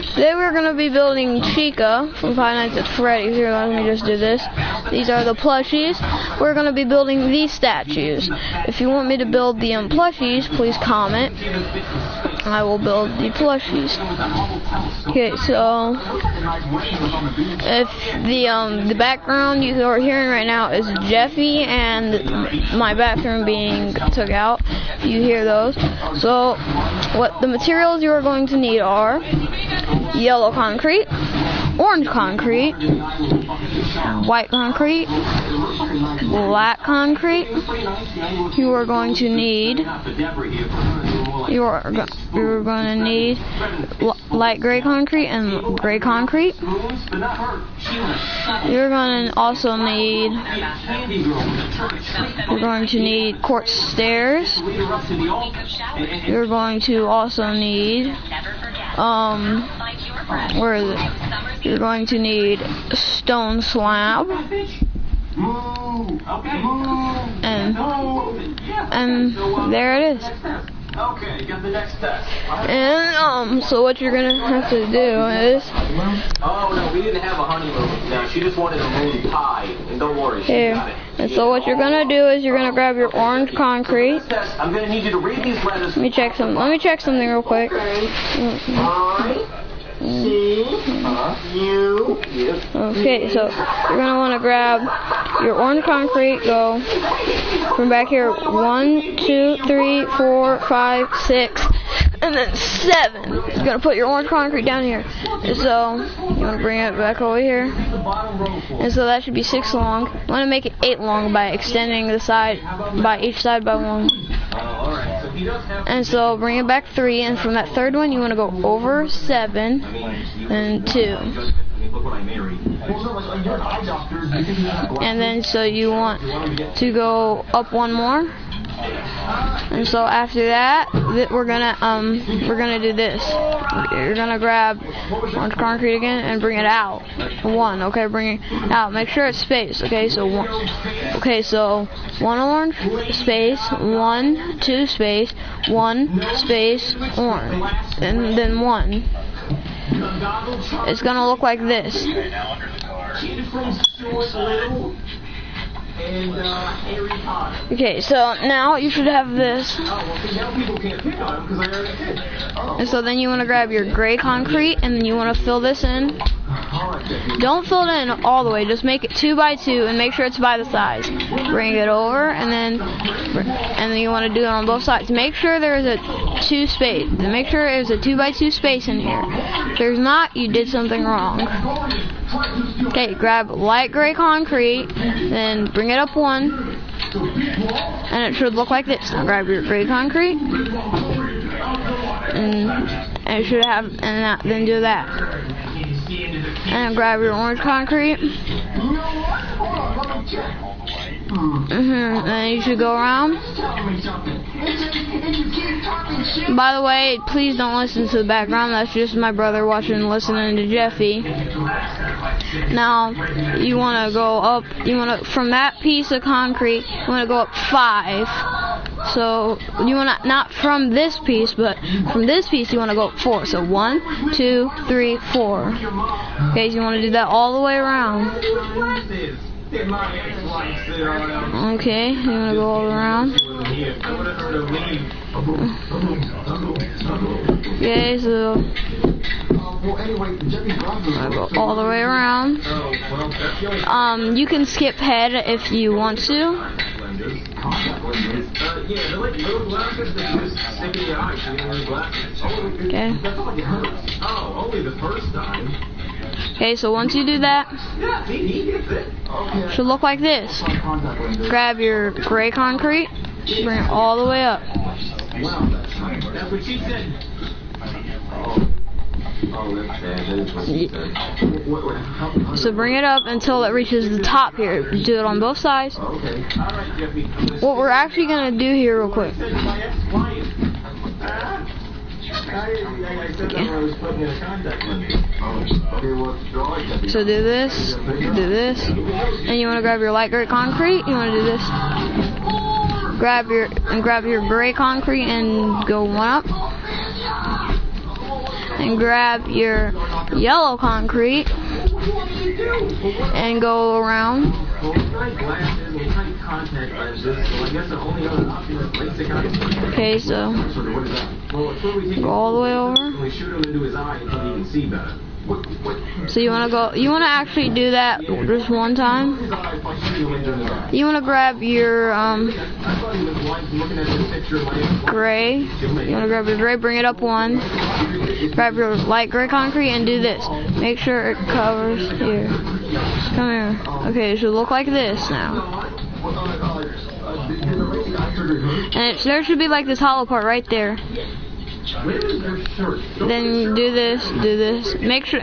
Today we're going to be building Chica from Five Nights at Freddy's. Here, let me just do this. These are the plushies. We're going to be building these statues. If you want me to build the plushies, please comment. I will build the plushies. Okay, so if the background you are hearing right now is Jeffy and my bathroom being took out, you hear those. So what the materials you are going to need are yellow concrete, orange concrete, white concrete, black concrete. You are going to need light gray concrete and gray concrete. You're going to need quartz stairs. You're going to also need where is it? You're going to need a stone slab. And there it is. Okay, got the next test. And so what you're gonna have to do is oh no, we didn't have a honeymoon. No, she just wanted a moon pie. And don't worry, she got it. And so what you're gonna do is you're gonna grab your orange concrete. I'm gonna need you to read these letters. Let me check something real quick. Okay, so you're gonna want to grab your orange concrete. Go from back here. 1, 2, 3, 4, 5, 6, and then 7. You're gonna put your orange concrete down here. And so you want to bring it back over here. And so that should be 6 long. You want to make it 8 long by extending the side by each side by 1. And so bring it back 3, and from that third one you want to go over 7 and 2. And then so you want to go up 1 more. And so after that, we're gonna do this. You're gonna grab orange concrete again and bring it out. 1, okay, bring it out. Make sure it's spaced. Okay, so 1. Okay, so 1 orange space, 1, 2 space, 1 space orange, and then 1. It's gonna look like this. Okay, so now you should have this. And so then you want to grab your gray concrete and then you want to fill this in. Don't fill it in all the way, just make it 2 by 2 and make sure it's by the size. Bring it over and then you want to do it on both sides. Make sure there's a 2 space. Make sure there's a 2 by 2 space in here. If there's not, you did something wrong. Okay, grab light gray concrete, then bring it up 1, and it should look like this. Now grab your gray concrete, and it should have, then do that. And grab your orange concrete. And then you should go around. By the way, please don't listen to the background. That's just my brother listening to Jeffy. Now you want to go up. From that piece of concrete, you want to go up 5. So you want to not from this piece, but from this piece you want to go up 4. So 1, 2, 3, 4. Okay, so you want to do that all the way around. Okay, you want to go all around. Okay, so I go all the way around. You can skip head if you want to. Okay. Okay, so once you do that, it should look like this. Grab your gray concrete, bring it all the way up. So bring it up until it reaches the top here. Do it on both sides. What we're actually going to do here real quick. So do this, and you want to grab your light gray concrete. You want to do this. Grab your gray concrete and go 1 up. and grab your yellow concrete and go around. Okay, so go all the way over. So you want to actually do that just one time. You want to grab your gray. You want to grab your gray, bring it up one. Grab your light gray concrete and do this. Make sure it covers here. Come here. Okay, it should look like this now. And there should be like this hollow part right there. Then do this. Make sure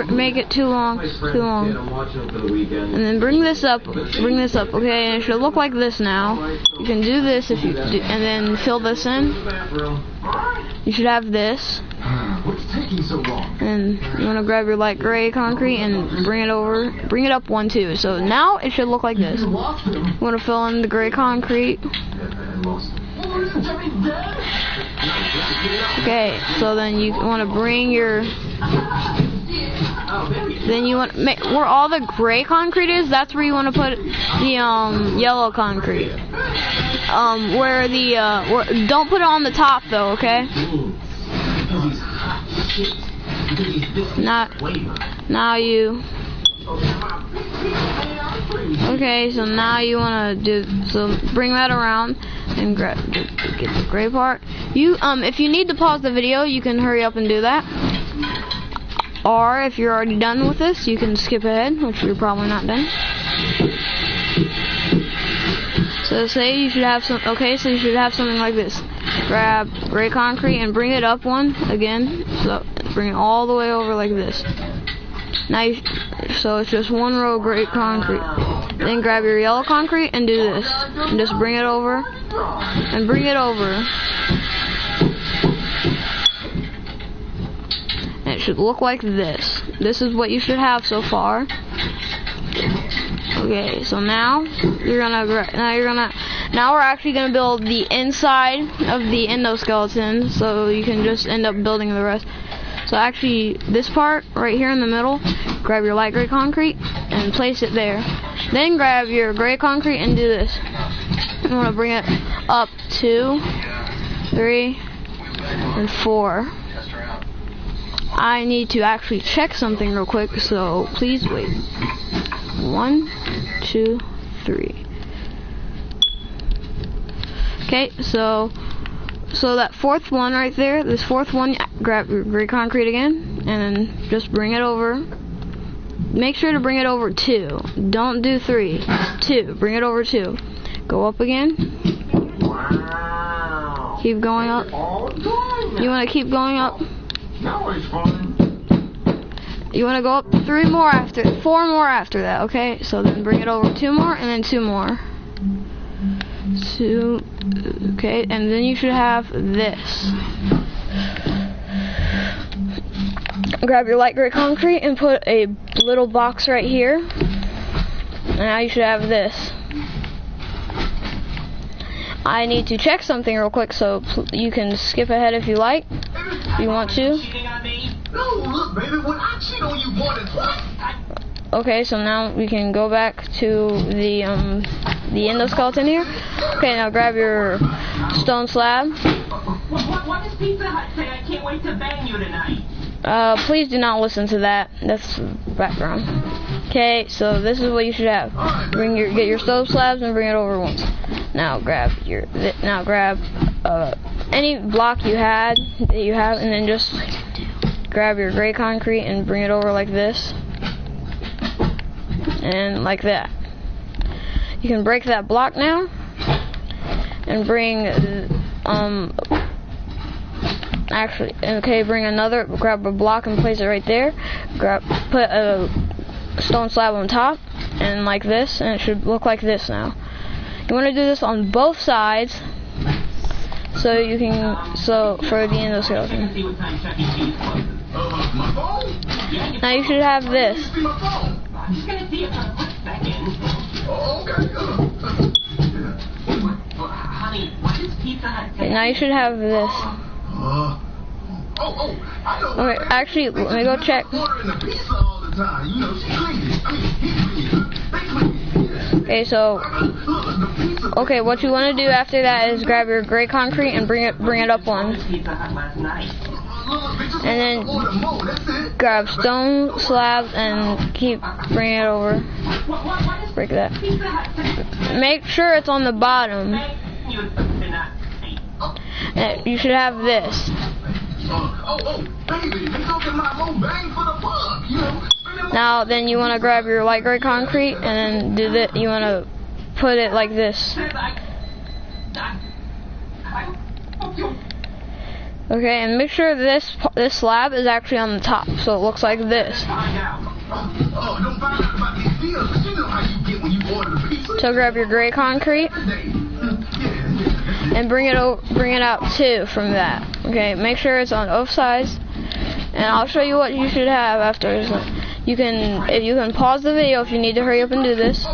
make it too long. And then bring this up. Okay, and it should look like this now. You can do this if you do, and then fill this in. You should have this. And you want to grab your light gray concrete and bring it up one too. So now it should look like this. You want to fill in the gray concrete. Okay, so then you want to bring your, then you want to make where all the gray concrete is. That's where you want to put the yellow concrete. Where the don't put it on the top though. Okay. Now you. Okay, so now you want to bring that around and get the gray part. If you need to pause the video, you can hurry up and do that. Or if you're already done with this, you can skip ahead, which you're probably not done. So say you should have so you should have something like this. Grab gray concrete and bring it up one again. So bring it all the way over like this. Now so it's just one row of gray concrete. Then grab your yellow concrete and do this. And just bring it over. And bring it over. And it should look like this. This is what you should have so far. Okay, so now we're actually gonna build the inside of the endoskeleton, so you can just end up building the rest. So actually, this part right here in the middle, grab your light gray concrete and place it there. Then grab your gray concrete and do this. You want to bring it up 2, 3, and 4. I need to actually check something real quick, so please wait. 1, 2, 3. Okay, so that fourth one right there, this fourth one, grab your gray concrete again, and then just bring it over. Make sure to bring it over 2. Don't do 3. 2. Bring it over 2. Go up again. Wow. Keep going up. You want to keep going up. You want to go up 4 more after that, okay? So then bring it over 2 more, and then 2 more. 2, okay, and then you should have this. Grab your light gray concrete and put a little box right here. And now you should have this. I need to check something real quick, so you can skip ahead if you like, if you want to. Okay, so now we can go back to the endoskeleton here. Okay, now grab your stone slab. What does Pizza Hut say? I can't wait to bang you tonight. Please do not listen to that. That's the background. Okay, so this is what you should have. Get your stone slabs and bring it over once. Now grab any block you have, and then just grab your gray concrete and bring it over like this. And like that. You can break that block now and bring grab a block and place it right there. Put a stone slab on top and like this, and it should look like this now. You want to do this on both sides so you can for the endoskeleton. Now you should have this. Okay, now you should have this. Okay, actually, let me go check. Okay, so what you want to do after that is grab your gray concrete and bring it up one, and then grab stone slabs and keep bringing it over. Break that. Make sure it's on the bottom. And you should have this. Now then you want to grab your light gray concrete and then do that. You want to put it like this. Okay, and make sure this slab is actually on the top, so it looks like this. So grab your gray concrete and bring it out too from that. Okay, make sure it's on both sides, and I'll show you what you should have after. You can pause the video if you need to hurry up and do this.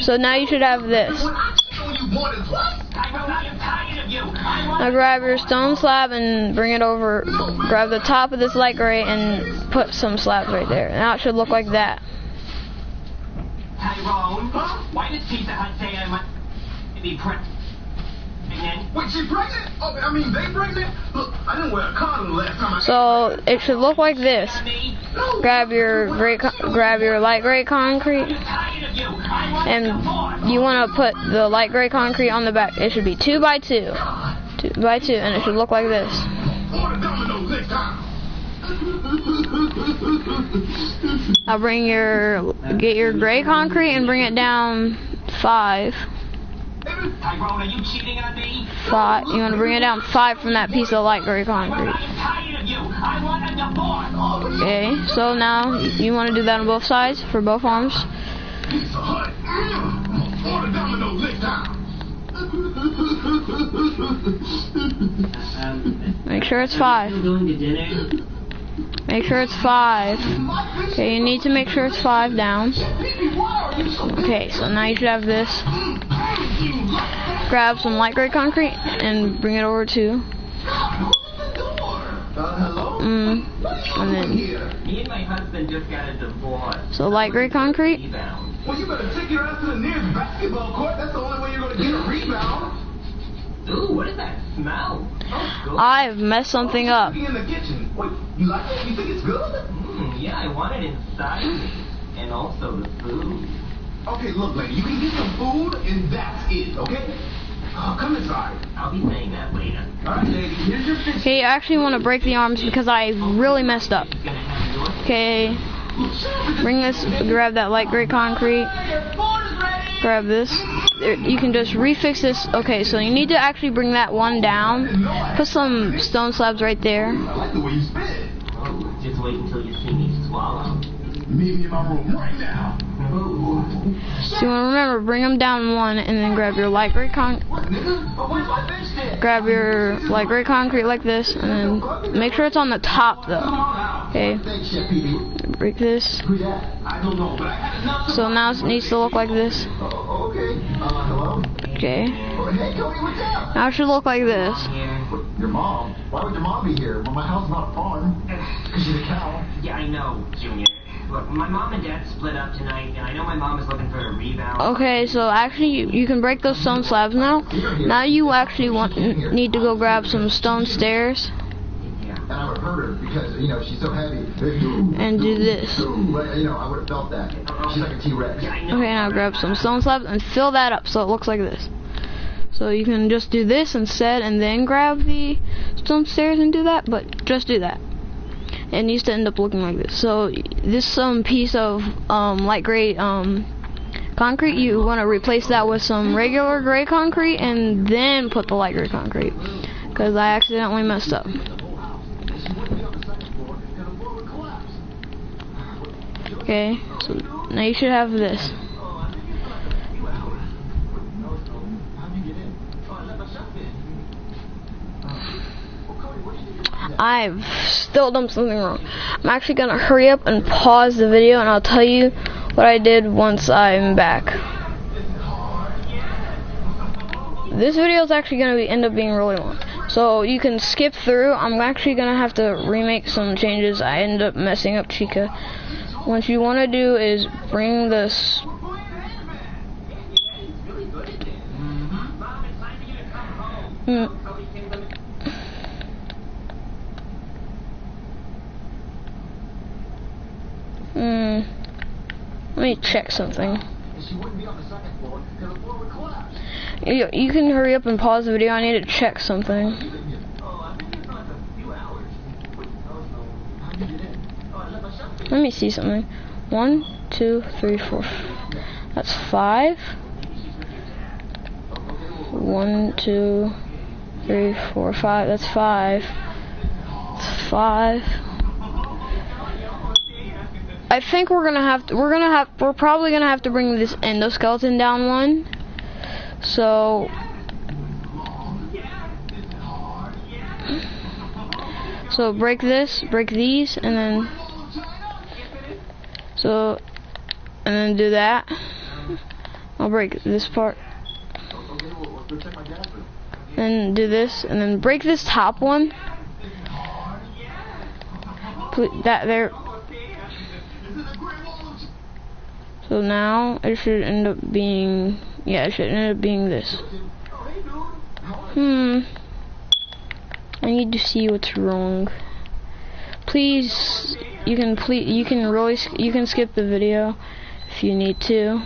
So now you should have this. Now grab your stone slab and bring it over. Grab the top of this light gray and put some slabs right there. Now it should look like that. Tyrone, why did Pizza Hut say I might be pregnant? Wait, she pregnant? Oh, I mean, they pregnant? Look, I didn't wear a condom last time. So it should look like this. Grab your light gray concrete, and you want to put the light gray concrete on the back. It should be 2 by 2, 2 by 2, and it should look like this. Now get your gray concrete and bring it down 5. Tyrone, are you cheating on me? 5. You want to bring it down 5 from that piece of light gray concrete. Okay, so now you want to do that on both sides for both arms. Make sure it's 5. Make sure it's 5. Okay, you need to make sure it's 5 down. Okay, so now you should have this. Grab some light gray concrete and bring it over to. And then. Me and my husband just got a divorce. So light gray concrete. Well, you better take your ass to the nearest basketball court. That's the only way you're going to get a rebound. Ooh, what is that smell? I've messed something up. In the kitchen. Wait, you like it? You think it's good? Yeah, I want it inside me. And also the food. Okay, look, lady, you can get some food and that's it, okay? Come inside. I'll be saying that later. Alright, lady, here's your fish. Okay, you actually want to break the arms because I really messed up. Okay. Grab that light gray concrete. Grab this. You can just refix this. Okay, so you need to actually bring that one down. Put some stone slabs right there. I like the way you spit. Oh, just wait until you see me swallow. Meet me in my room right now. So you want to remember, bring them down 1, and then grab your light gray concrete like this, and then make sure it's on the top though. Okay. Break this. So now it needs to look like this. Okay. Now it should look like this. Your mom? Why would your mom be here? Well, my house is not a farm. Because she's a cow. Yeah, I know, Junior. Look, my mom and dad split up tonight, and I know my mom is looking for a rebound. Okay, so actually you can break those stone slabs now. Now you actually need to go grab some stone stairs. And I would have heard her because, you know, she's so heavy. And do this. You know, I would have felt that. She's like a T-Rex. Okay, now grab some stone slabs and fill that up so it looks like this. So you can just do this instead and then grab the stone stairs and do that, but just do that. It needs to end up looking like this. So this piece of light gray concrete, you want to replace that with some regular gray concrete and then put the light gray concrete, because I accidentally messed up. Okay, so now you should have this. I've still done something wrong. I'm actually gonna hurry up and pause the video, and I'll tell you what I did once I'm back. this video is actually going to end up being really long. So you can skip through. I'm actually going to have to remake some changes. I ended up messing up Chica. What you want to do is bring this. Let me check something. You can hurry up and pause the video. I need to check something. Let me see something. 1, 2, 3, 4. That's 5. 1, 2, 3, 4, 5. That's 5. That's 5. I think we're probably gonna have to bring this endoskeleton down 1. So break this, break these, and then and then do that. I'll break this part. And do this, and then break this top one. Put that there. So now it should end up being, yeah, it should end up being this. I need to see what's wrong. Please, you can skip the video if you need to.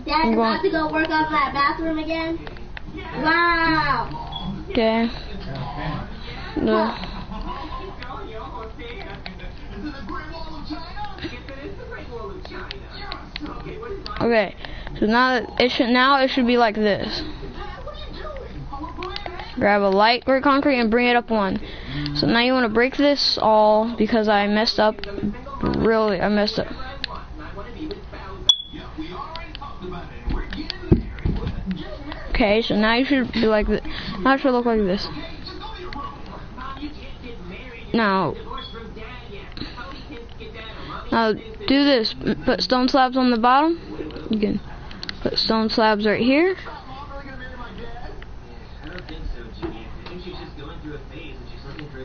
Dad's about to go work on that bathroom again. Wow. Okay. No. Okay. So now it should be like this. Grab a light gray concrete and bring it up 1. So now you want to break this all because I messed up. Really, I messed up. Okay, so now you should be like this. Now it should look like this. Now do this. Put stone slabs on the bottom. You can put stone slabs right here.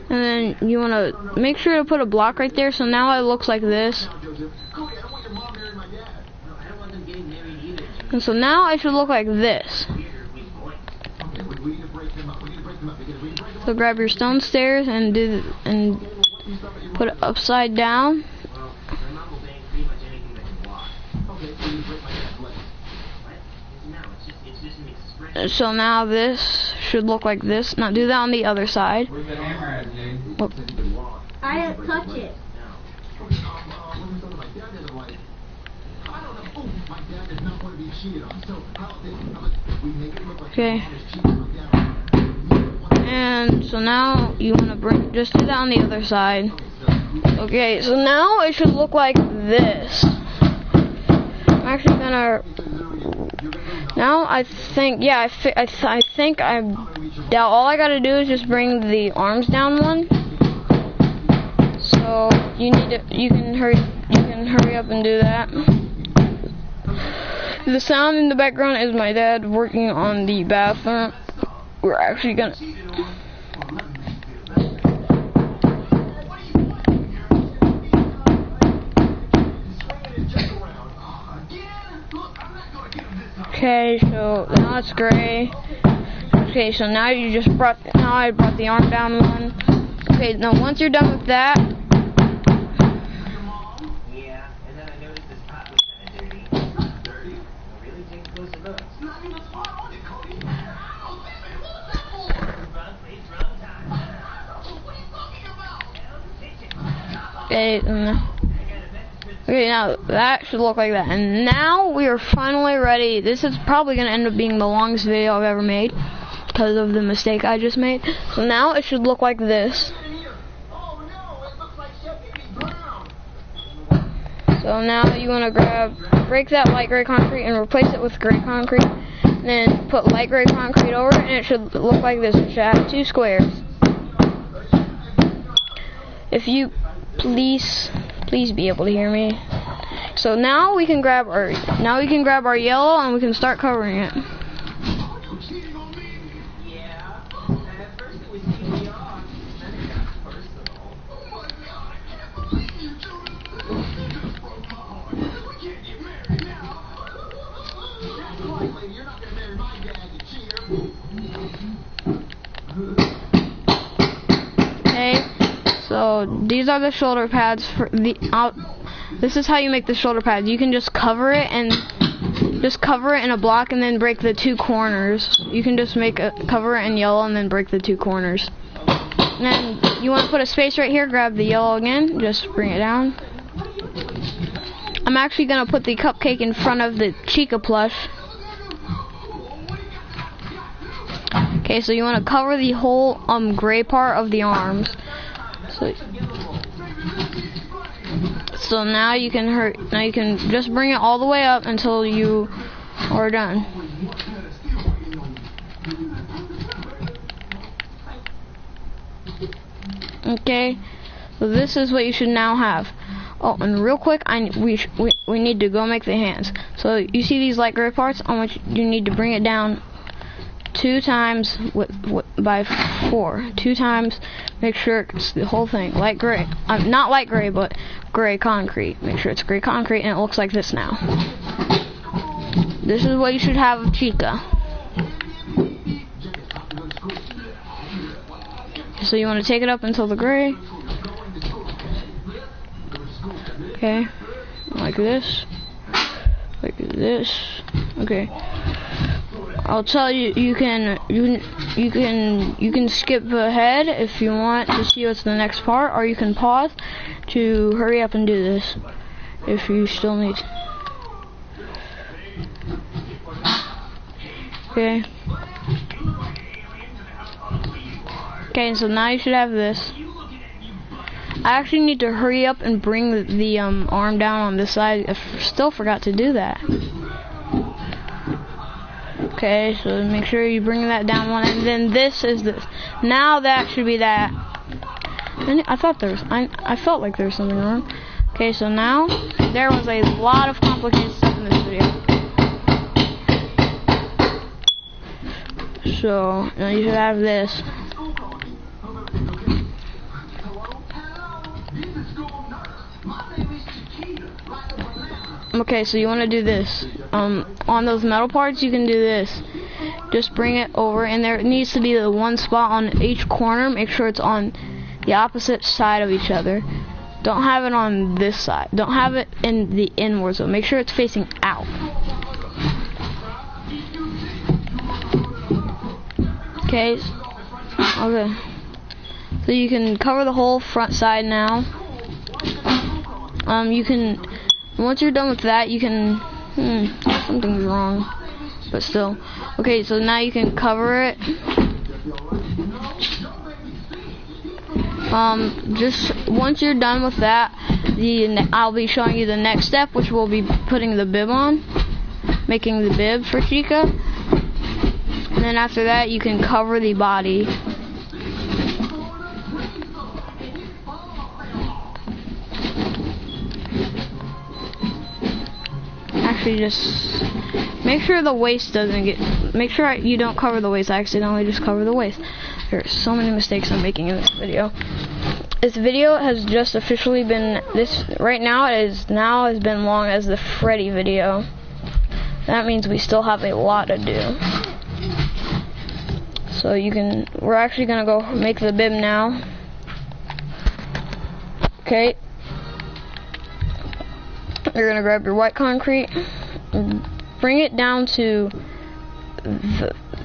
And then you want to make sure to put a block right there. So now it looks like this. And so now it should look like this. So grab your stone stairs and put it upside down. So now this should look like this. Now do that on the other side. I didn't touch it. Okay. And so now you want to just do that on the other side. Okay, so now it should look like this. I'm actually gonna. Now I think, yeah, I think all I gotta do is just bring the arms down 1. So you can hurry up and do that. The sound in the background is my dad working on the bathroom. We're actually gonna. Okay, so now it's gray. Okay, so now I brought the arm down 1. Okay, now once you're done with that, Yeah, and then I noticed this pot was kind of dirty. Dirty? Really? Take a closer look. It's not even a spot on it, Cody. Wrong place, wrong time. What are you talking about? okay, now that should look like that. And now we are finally ready. This is probably going to end up being the longest video I've ever made because of the mistake I just made. So now it should look like this. So now you want to break that light gray concrete and replace it with gray concrete. And then put light gray concrete over it, and it should look like this. It should have 2 squares. If you please be able to hear me. So now we can grab our yellow and we can start covering it. So these are the shoulder pads for the this is how you make the shoulder pads. You can just cover it in a block and then break the two corners. You can just cover it in yellow and then break the two corners. And then you want to put a space right here, grab the yellow again, just bring it down. I'm actually going to put the cupcake in front of the Chica plush. Okay, so you want to cover the whole gray part of the arms. So now you can just bring it all the way up until you are done. Okay, so this is what you should now have. Oh, and real quick, we need to go make the hands. So you see these light gray parts? You need to bring it down 2 times by 4. 2 times. Make sure it's the whole thing light gray. Not light gray, but gray concrete. Make sure it's gray concrete, and it looks like this now. This is what you should have of Chica. So you want to take it up until the gray. Okay, like this. Okay. I'll tell you, you can skip ahead if you want to see what's the next part, or you can pause to hurry up and do this if you still need. Okay. Okay, so now you should have this. I actually need to hurry up and bring the arm down on this side. I still forgot to do that. Okay, so make sure you bring that down one, and then this is this. Now that should be that. And I felt like there was something wrong. Okay, so now there was a lot of complicated stuff in this video. So now you should have this. Okay, so you want to do this. On those metal parts, you can do this. Just bring it over, and there needs to be the one spot on each corner. Make sure it's on the opposite side of each other. Don't have it on this side. Don't have it in the inwards, so make sure it's facing out. Okay. Okay. So you can cover the whole front side now. Once you're done with that, you can, something's wrong, but still. Okay, so now you can cover it. Just once you're done with that, I'll be showing you the next step, which will be putting the bib on, making the bib for Chica. And then after that, you can cover the body. Just make sure the waist doesn't make sure you don't cover the waist. I accidentally just cover the waist. There are so many mistakes I'm making in this video. This video has just officially been right now has been long as the Freddy video. That means we still have a lot to do. So we're actually gonna go make the bib now. Okay. You're gonna grab your white concrete, bring it down to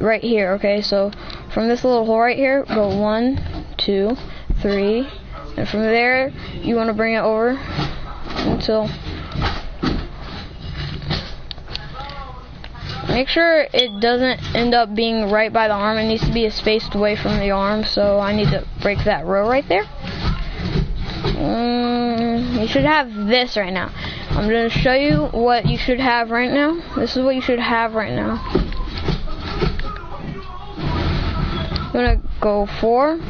right here. Okay, so from this little hole right here, go 1, 2, 3, and from there you want to bring it over until. Make sure it doesn't end up being right by the arm. It needs to be spaced away from the arm. So I need to break that row right there. You should have this right now. I'm going to show you what you should have right now. This is what you should have right now. I'm going to go 4 in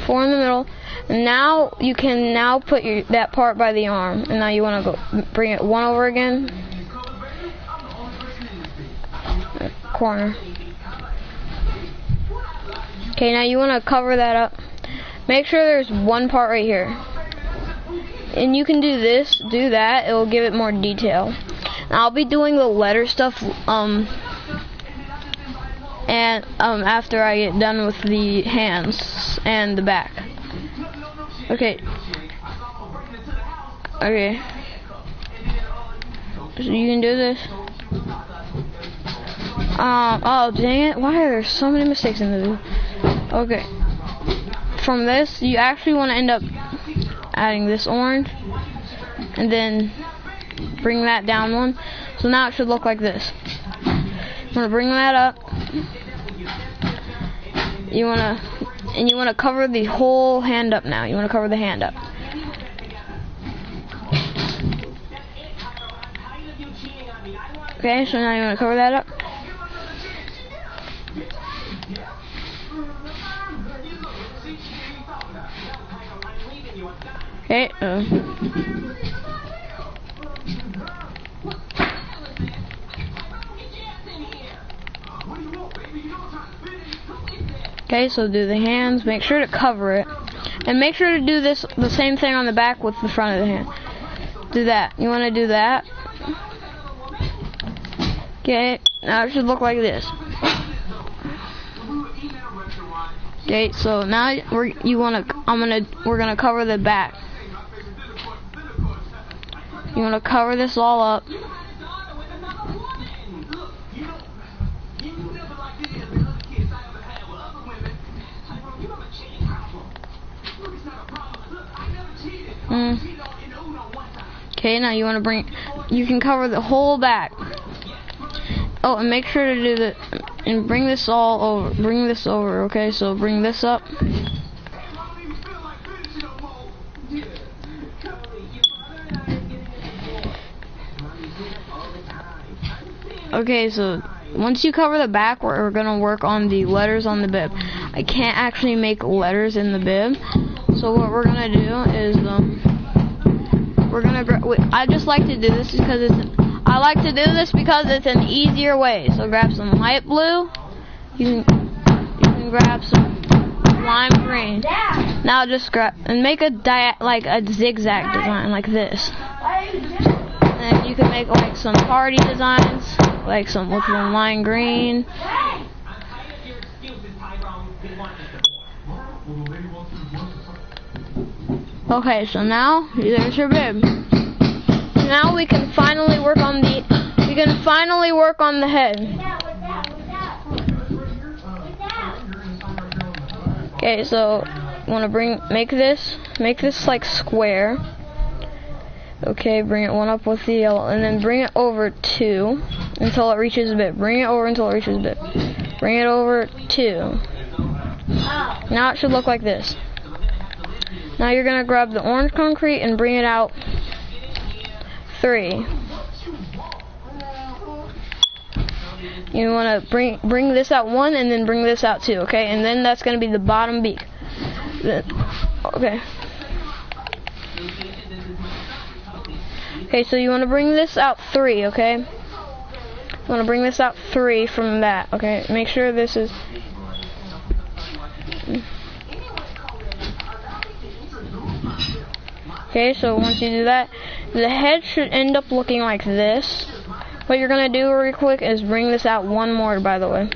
the middle. And now you can put that part by the arm. And now you want to go bring it 1 over again. Corner. Okay, now you want to cover that up. Make sure there's one part right here. And you can do that, it will give it more detail. And I'll be doing the letter stuff after I get done with the hands and the back. Okay. Okay. So you can do this. Oh dang it! Why are there so many mistakes in this? Okay. From this, you actually want to end up adding this orange, and then bring that down one. So now it should look like this. You want to bring that up. You want to cover the whole hand up now. You want to cover the hand up. Okay, so now you want to cover that up. Okay. Okay, so do the hands. Make sure to cover it, and make sure to do this the same thing on the back with the front of the hand. Do that. You want to do that. Okay. Now it should look like this. Okay. So now we're gonna cover the back. You want to cover this all up. Okay, now you want to you can cover the whole back. Oh, and make sure to do and bring this all over, okay? So bring this up. Okay, so once you cover the back, we're gonna work on the letters on the bib. I can't actually make letters in the bib, so what we're gonna do is I just like to do this because it's an easier way. So grab some light blue. You can grab some lime green. Now just grab and make a zigzag design like this. And you can make like some party designs, like some with some lime green. Okay, so now there's your bib. Now we can finally work on the head. Okay, so you want to make this like square. Okay, bring it one up with the yellow, and then bring it over 2 until it reaches a bit. Bring it over until it reaches a bit. Bring it over 2. Now it should look like this. Now you're gonna grab the orange concrete and bring it out 3. You wanna bring this out 1 and then bring this out 2, okay? And then that's gonna be the bottom beak. Okay. Okay, so you wanna bring this out 3, okay? You wanna bring this out 3 from that, okay? Make sure this is. Okay, so once you do that, the head should end up looking like this. What you're gonna do real quick is bring this out 1 more, by the way.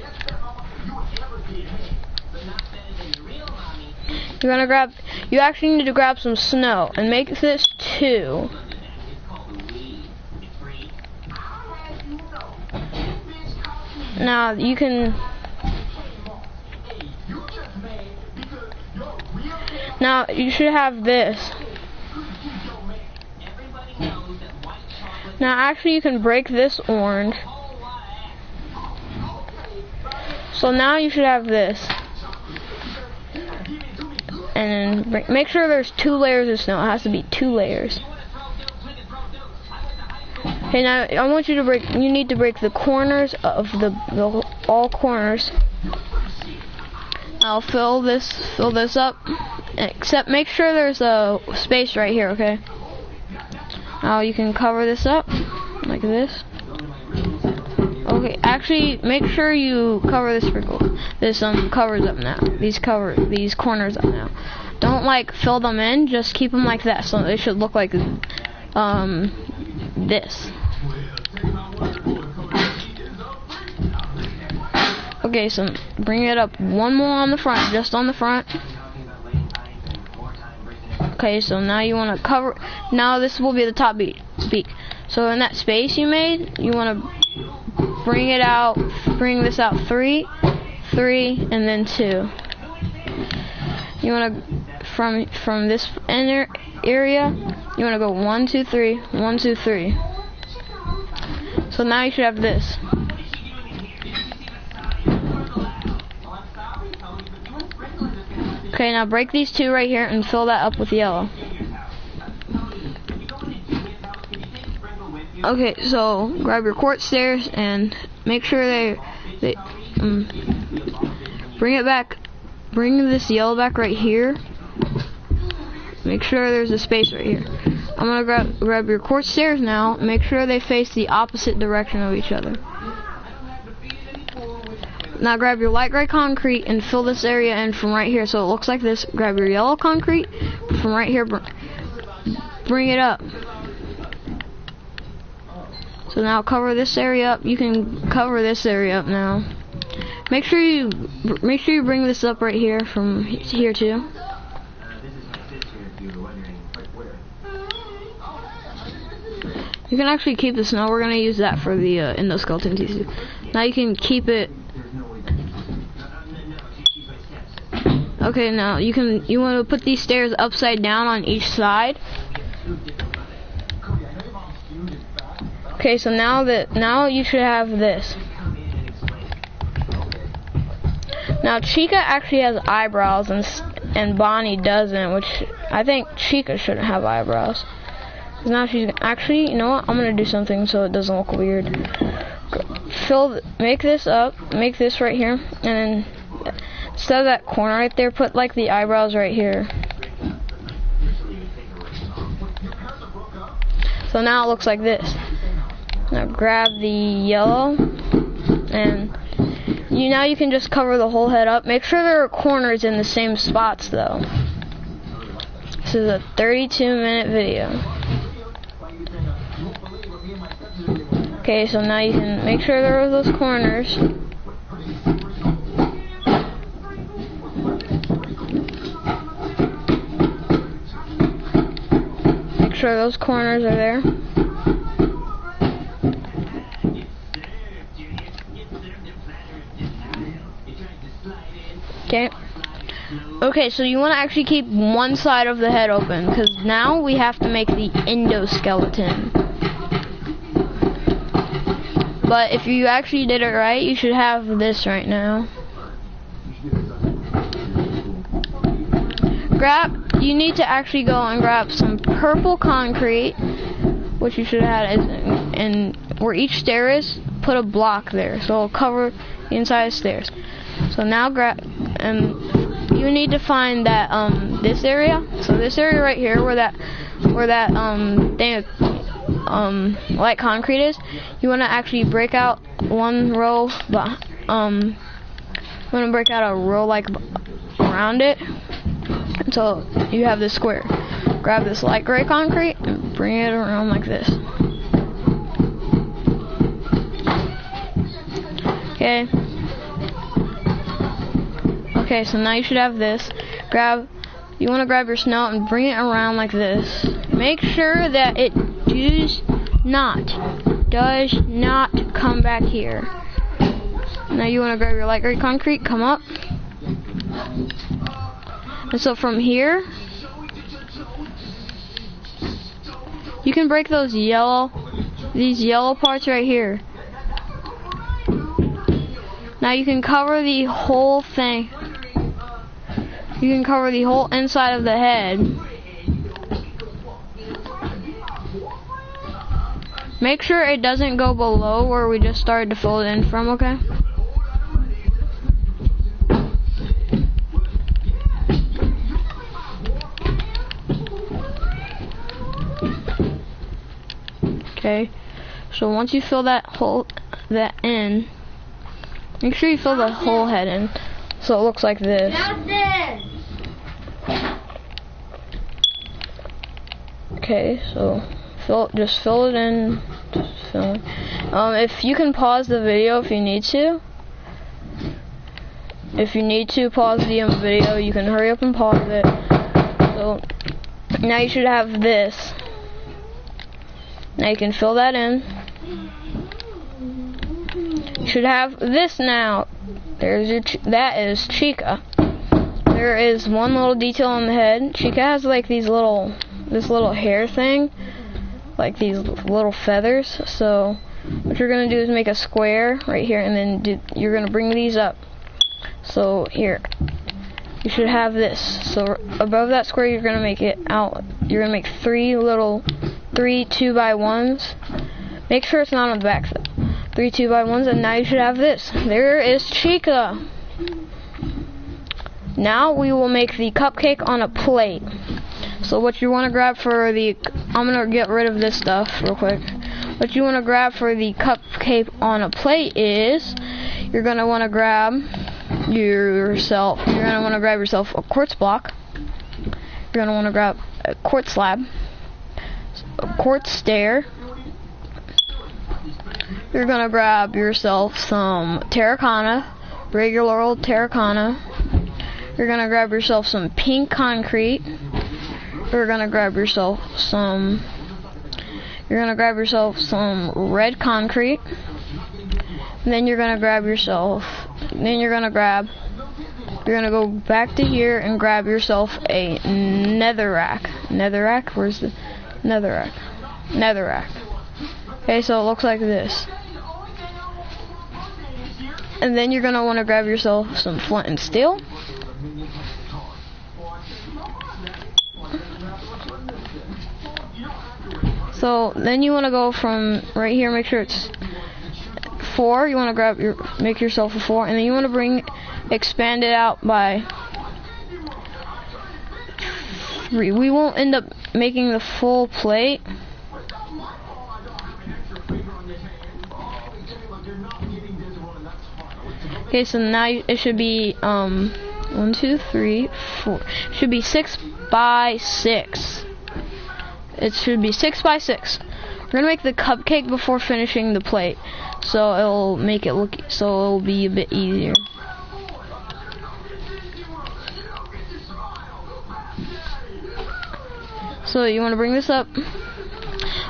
You actually need to grab some snow and make this 2. Now you can. Now you should have this. Now actually you can break this orange. So now you should have this. And then make sure there's 2 layers of snow. It has to be 2 layers. Okay, now I want you need to break the corners of all corners. I'll fill this up. Except make sure there's a space right here, okay? Now you can cover this up like this. Okay, actually make sure you cover this sprinkle. This covers up now. These corners up now. Don't like fill them in, just keep them like that. So they should look like this. Okay, so bring it up 1 more on the front, just on the front. Okay, so now you want to cover. Now this will be the top beak. So in that space you made, you want to bring it out. Bring this out 3, 3, and then 2. You want to from this inner area. You want to go 1, 2, 3, 1, 2, 3. So now you should have this. Okay, now break these 2 right here and fill that up with yellow. Okay, so grab your quartz stairs and make sure they bring it back. Bring this yellow back right here. Make sure there's a space right here. I'm gonna grab your quartz stairs now. Make sure they face the opposite direction of each other. Now grab your light gray concrete and fill this area in from right here so it looks like this. Grab your yellow concrete from right here. Bring it up. So now cover this area up. You can cover this area up now. Make sure you bring this up right here from here too. You can actually keep the snow. We're gonna use that for the endoskeleton tissue. Now you can keep it. Okay, now you want to put these stairs upside down on each side. Okay, so now you should have this. Now Chica actually has eyebrows and Bonnie doesn't, which I think Chica shouldn't have eyebrows. Now she's actually, you know what? I'm gonna do something so it doesn't look weird. Make this up, make this right here, and then instead of that corner right there, put like the eyebrows right here. So now it looks like this. Now grab the yellow, and now you can just cover the whole head up. Make sure there are corners in the same spots though. This is a 32-minute video. Okay, so now you can make sure there are those corners. Make sure those corners are there. Okay. Okay, so you want to actually keep one side of the head open because now we have to make the endoskeleton. But if you actually did it right, you should have this right now. You need to actually go and grab some purple concrete, which you should have had, and where each stair is, put a block there, so it'll cover the inside of the stairs. So now you need to find that this area. So this area right here, where that thing light concrete is, you want to actually break out one row. You want to break out a row like around it until you have this square. Grab this light gray concrete and bring it around like this. Okay. Okay, so now you should have this. You want to grab your snout and bring it around like this. Make sure that it does not come back here. Now you want to grab your light gray concrete, come up. And so from here, you can break these yellow parts right here. Now you can cover the whole thing. You can cover the whole inside of the head. Make sure it doesn't go below where we just started to fill it in from, okay? Okay, so once you fill that in, make sure you fill the whole head in so it looks like this. Okay, so just fill it in. If you can pause the video if you need to. If you need to pause the video, you can hurry up and pause it. So Now you should have this. Now you can fill that in. You should have this now. There's your that is Chica. There is one little detail on the head. Chica has like this little hair thing, like these little feathers. So what you're gonna do is make a square right here, and then you're gonna bring these up. So here, you should have this. So above that square, you're gonna make it out. You're gonna make three 2x1s. Make sure it's not on the back though. 3 2x1s, and now you should have this. There is Chica. Now we will make the cupcake on a plate. So what you want to grab for the, I'm gonna get rid of this stuff real quick. What you want to grab for the cupcake on a plate is, you're gonna want to grab yourself a quartz block. You're gonna want to grab a quartz slab, a quartz stair. You're gonna grab yourself some terracotta, regular old terracotta. You're gonna grab yourself some pink concrete. You're gonna grab yourself some red concrete. And then you're gonna go back to here and grab yourself a netherrack. Netherrack? Where's the netherrack? Netherrack. Okay, so it looks like this. And then you're gonna want to grab yourself some flint and steel. So then you want to go from right here, make sure it's 4. You want to make yourself a 4, and then you want to expand it out by 3. We won't end up making the full plate. Okay, so now it should be 1, 2, 3, 4. It should be 6 by 6. It should be 6 by 6. We're gonna make the cupcake before finishing the plate, so it'll make it look, so it'll be a bit easier. So you want to bring this up.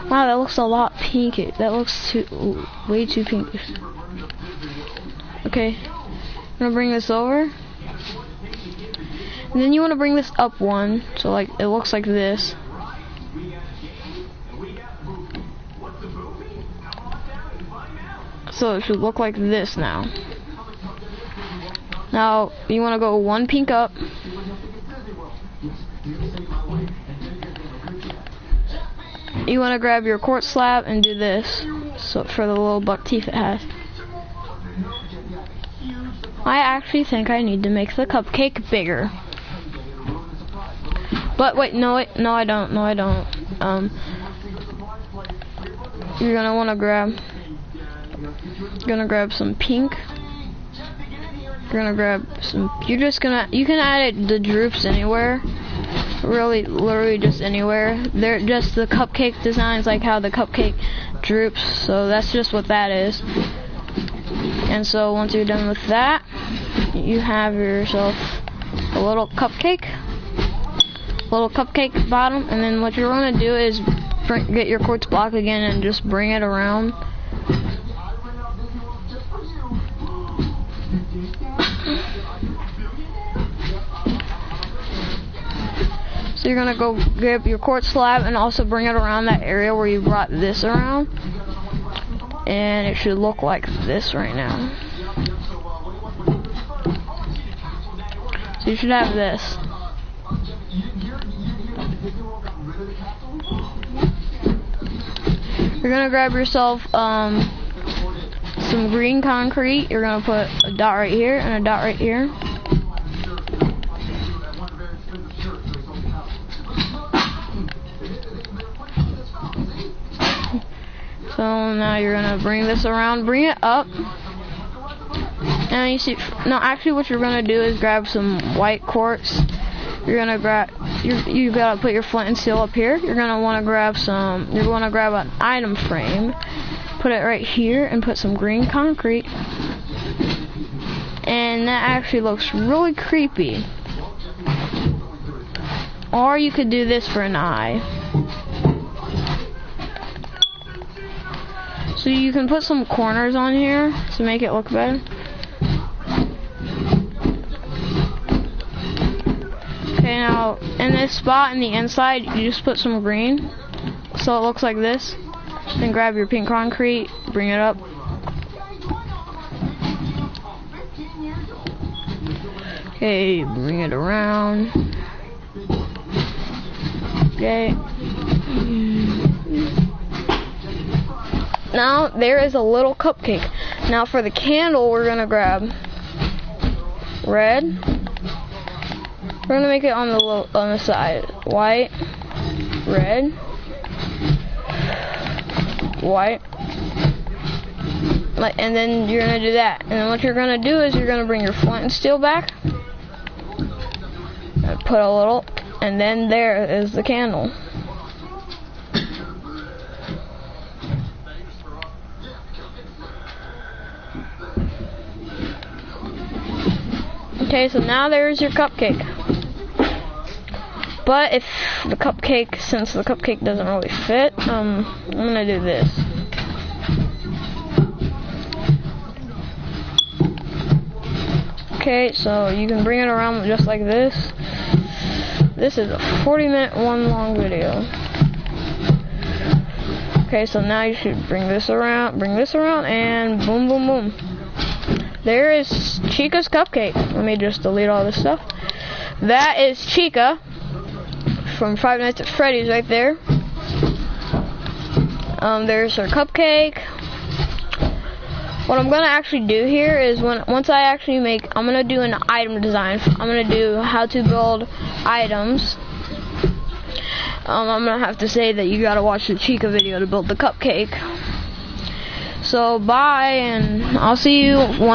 Wow, that looks a lot pinky. That looks way too pinkish. Okay, I'm gonna bring this over, and then you want to bring this up 1, so like it looks like this. So it should look like this now. Now you want to go 1 pink up. You want to grab your quartz slab and do this, so for the little buck teeth it has. I actually think I need to make the cupcake bigger. But wait, no I don't. You're gonna want to grab some pink. You're gonna grab some. You can add the droops anywhere. Really, literally just anywhere. They're just the cupcake designs, like how the cupcake droops. So that's just what that is. And so once you're done with that, you have yourself a little cupcake bottom. And then what you're going to do is get your quartz block again and just bring it around. So you're going to go grab your quartz slab and also bring it around that area where you brought this around. And it should look like this right now. So you should have this. You're gonna grab yourself some green concrete. You're gonna put a dot right here and a dot right here. So now you're gonna bring this around, bring it up, and you see. No, actually, what you're gonna do is grab some white quartz. You're gonna grab. You gotta put your flint and steel up here. You're gonna want to grab some. You're gonna grab an item frame, put it right here, and put some green concrete. And that actually looks really creepy. Or you could do this for an eye. So you can put some corners on here to make it look better. Okay, now in this spot in the inside, you just put some green so it looks like this. Then grab your pink concrete, bring it up. Okay, bring it around. Okay. Now there is a little cupcake. Now for the candle, we're gonna grab red. We're gonna make it on the side. White, red, white. And then you're gonna do that. And then what you're gonna do is you're gonna bring your flint and steel back. And put a little, and then there is the candle. Okay, so now there's your cupcake. But if the cupcake, since the cupcake doesn't really fit, I'm gonna do this. Okay, so you can bring it around just like this. This is a 40-minute one long video. Okay, so now you should bring this around, and boom, boom, boom. There is Chica's cupcake. Let me just delete all this stuff. That is Chica from Five Nights at Freddy's right there. There's her cupcake. What I'm gonna actually do here is once I actually I'm gonna do an item design. I'm gonna do how to build items. I'm gonna have to say that you gotta watch the Chica video to build the cupcake. So bye, and I'll see you.